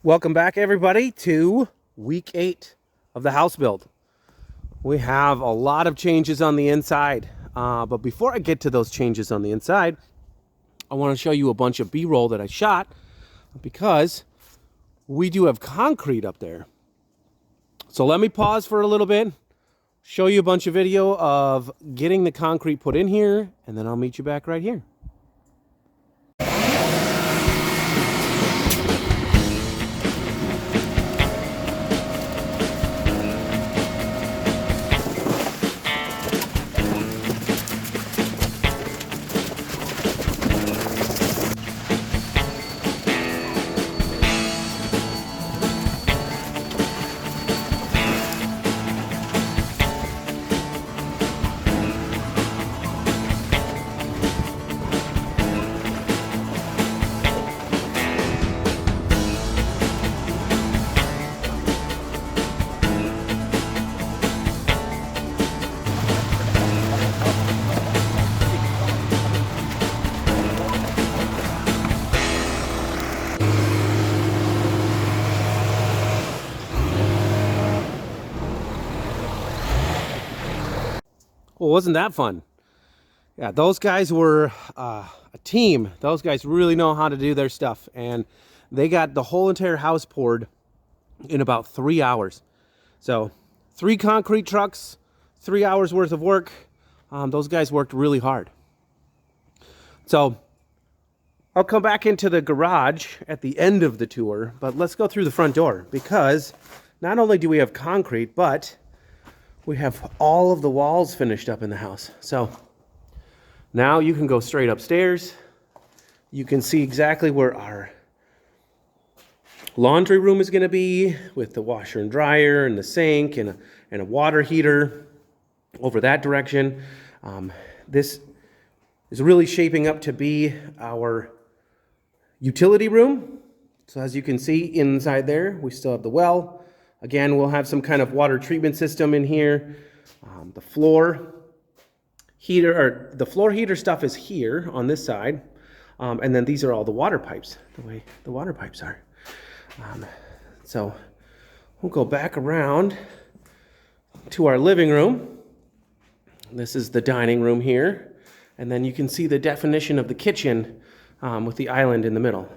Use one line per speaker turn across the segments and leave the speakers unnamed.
Welcome back, everybody, to week 8 of the house build. We have a lot of changes on the inside, but before I get to those changes on the inside, I want to show you a bunch of B-roll that I shot because we do have concrete up there. So let me pause for a little bit, show you a bunch of video of getting the concrete put in here, and then I'll meet you back right here. Well, wasn't that fun? Yeah, those guys were a team. Those guys really know how to do their stuff, and they got the whole entire house poured in about 3 hours. So 3 concrete trucks, 3 hours worth of work. Those guys worked really hard. So I'll come back into the garage at the end of the tour, but let's go through the front door, because not only do we have concrete, but we have all of the walls finished up in the house. So now you can go straight upstairs. You can see exactly where our laundry room is going to be, with the washer and dryer and the sink and a water heater over that direction. This is really shaping up to be our utility room. So as you can see inside there, we still have the well. Again, we'll have some kind of water treatment system in here. The floor heater stuff is here on this side. And then these are all the water pipes, the way the water pipes are. So we'll go back around to our living room. This is the dining room here. And then you can see the definition of the kitchen with the island in the middle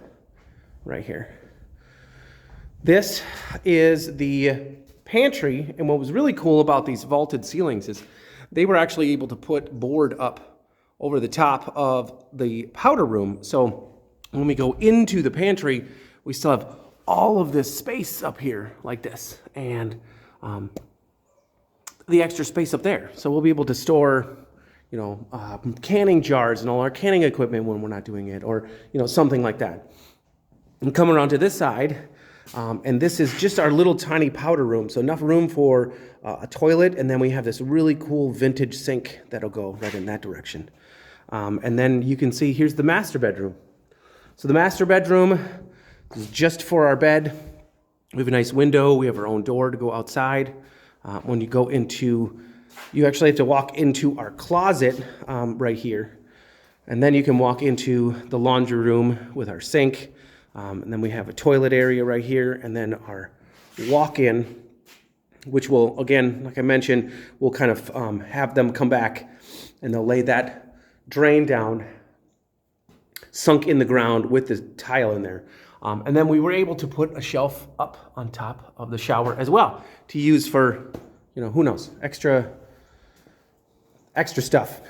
right here. This is the pantry, and what was really cool about these vaulted ceilings is they were actually able to put board up over the top of the powder room. So when we go into the pantry, we still have all of this space up here like this, and the extra space up there. So we'll be able to store, canning jars and all our canning equipment when we're not doing it, or, something like that. And come around to this side, and this is just our little tiny powder room. So enough room for a toilet, and then we have this really cool vintage sink that'll go right in that direction. And then you can see here's the master bedroom. So the master bedroom is just for our bed. We have a nice window. We have our own door to go outside. When you go into, you actually have to walk into our closet right here. And then you can walk into the laundry room with our sink. And then we have a toilet area right here, and then our walk-in, which will, again, like I mentioned, we'll kind of have them come back, and they'll lay that drain down, sunk in the ground with the tile in there. And then we were able to put a shelf up on top of the shower as well to use for, who knows, extra stuff.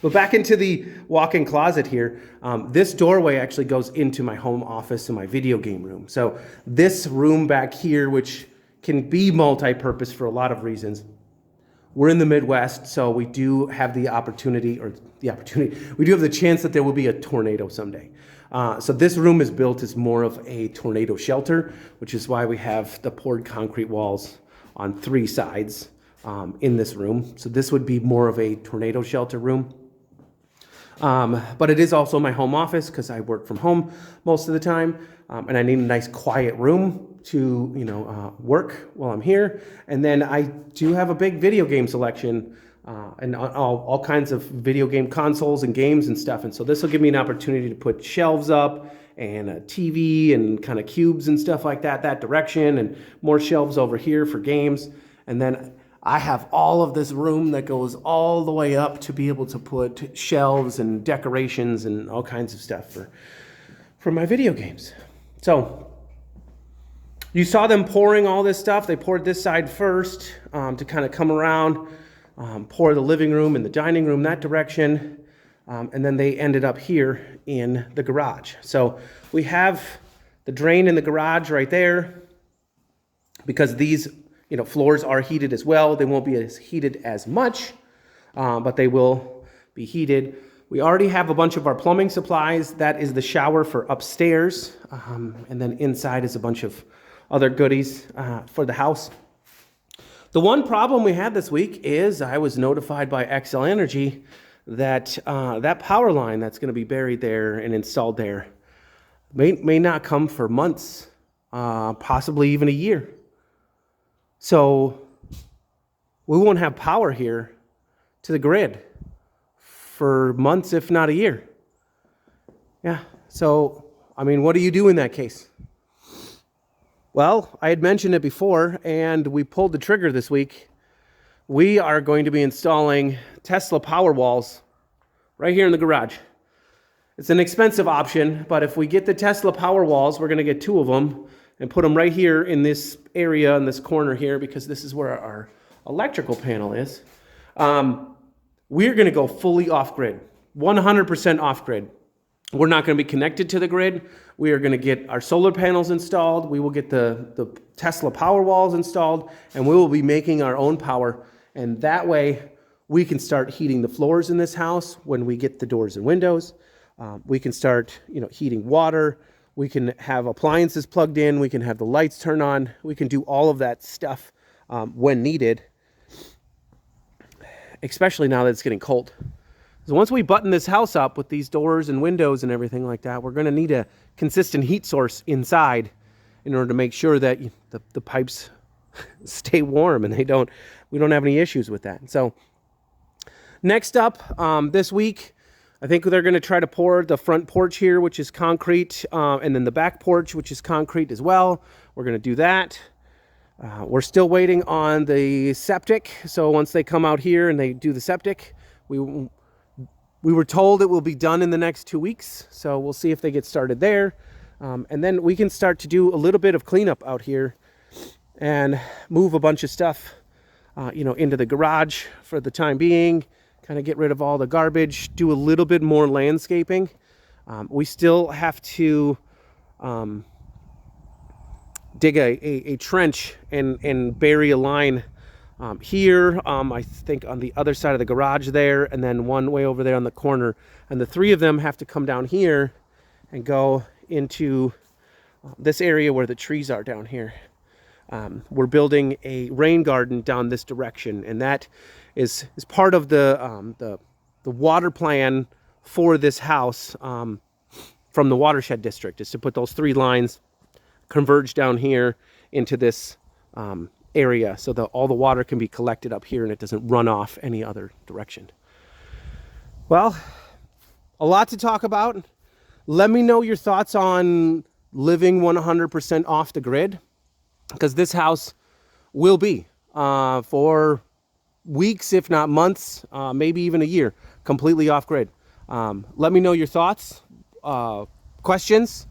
But back into the walk-in closet here, this doorway actually goes into my home office and my video game room. So this room back here, which can be multi-purpose for a lot of reasons, we're in the Midwest, so we do have we do have the chance that there will be a tornado someday. So this room is built as more of a tornado shelter, which is why we have the poured concrete walls on 3 sides. In this room. So this would be more of a tornado shelter room. But it is also my home office because I work from home most of the time. And I need a nice quiet room to, work while I'm here. And then I do have a big video game selection and all kinds of video game consoles and games and stuff. And so this will give me an opportunity to put shelves up and a TV and kind of cubes and stuff like that direction, and more shelves over here for games. And then I have all of this room that goes all the way up to be able to put shelves and decorations and all kinds of stuff for my video games. So you saw them pouring all this stuff. They poured this side first to kind of come around, pour the living room and the dining room that direction, and then they ended up here in the garage. So we have the drain in the garage right there, because these floors are heated as well. They won't be as heated as much, but they will be heated. We already have a bunch of our plumbing supplies. That is the shower for upstairs, and then inside is a bunch of other goodies for the house. The one problem we had this week is I was notified by Xcel Energy that that power line that's going to be buried there and installed there may not come for months, possibly even a year. So we won't have power here to the grid for months, if not a year. Yeah, so, I mean, what do you do in that case? Well, I had mentioned it before, and we pulled the trigger this week. We are going to be installing Tesla Powerwalls right here in the garage. It's an expensive option, but if we get the Tesla Powerwalls, we're going to get 2 of them and put them right here in this area, in this corner here, because this is where our electrical panel is. We're going to go fully off-grid, 100% off-grid. We're not going to be connected to the grid. We are going to get our solar panels installed. We will get the Tesla Powerwalls installed, and we will be making our own power. And that way, we can start heating the floors in this house when we get the doors and windows. We can start, heating water. We can have appliances plugged in. We can have the lights turn on. We can do all of that stuff when needed, especially now that it's getting cold. So once we button this house up with these doors and windows and everything like that, we're going to need a consistent heat source inside in order to make sure that the pipes stay warm and we don't have any issues with that. So next up this week, I think they're going to try to pour the front porch here, which is concrete, and then the back porch, which is concrete as well. We're going to do that. We're still waiting on the septic. So once they come out here and they do the septic, we were told it will be done in the next 2 weeks, so we'll see if they get started there. And then we can start to do a little bit of cleanup out here and move a bunch of stuff, into the garage for the time being, kind of get rid of all the garbage, do a little bit more landscaping. We still have to dig a trench and bury a line here, I think on the other side of the garage there, and then one way over there on the corner. And the 3 of them have to come down here and go into this area where the trees are down here. We're building a rain garden down this direction, and that is part of the water plan for this house from the watershed district, is to put those 3 lines converge down here into this area so that all the water can be collected up here and it doesn't run off any other direction. Well, a lot to talk about. Let me know your thoughts on living 100% off the grid, because this house will be for weeks, if not months, maybe even a year, completely off grid. Let me know your thoughts, questions,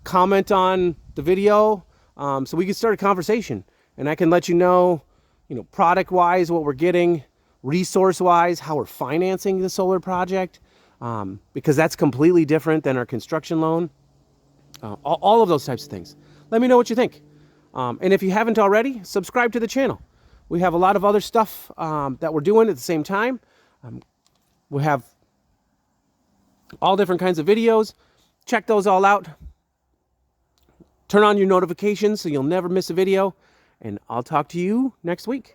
comment on the video, so we can start a conversation. And I can let you know, product-wise, what we're getting, resource-wise, how we're financing the solar project, because that's completely different than our construction loan. All of those types of things. Let me know what you think. And if you haven't already, subscribe to the channel. We have a lot of other stuff that we're doing at the same time. We have all different kinds of videos. Check those all out. Turn on your notifications so you'll never miss a video. And I'll talk to you next week.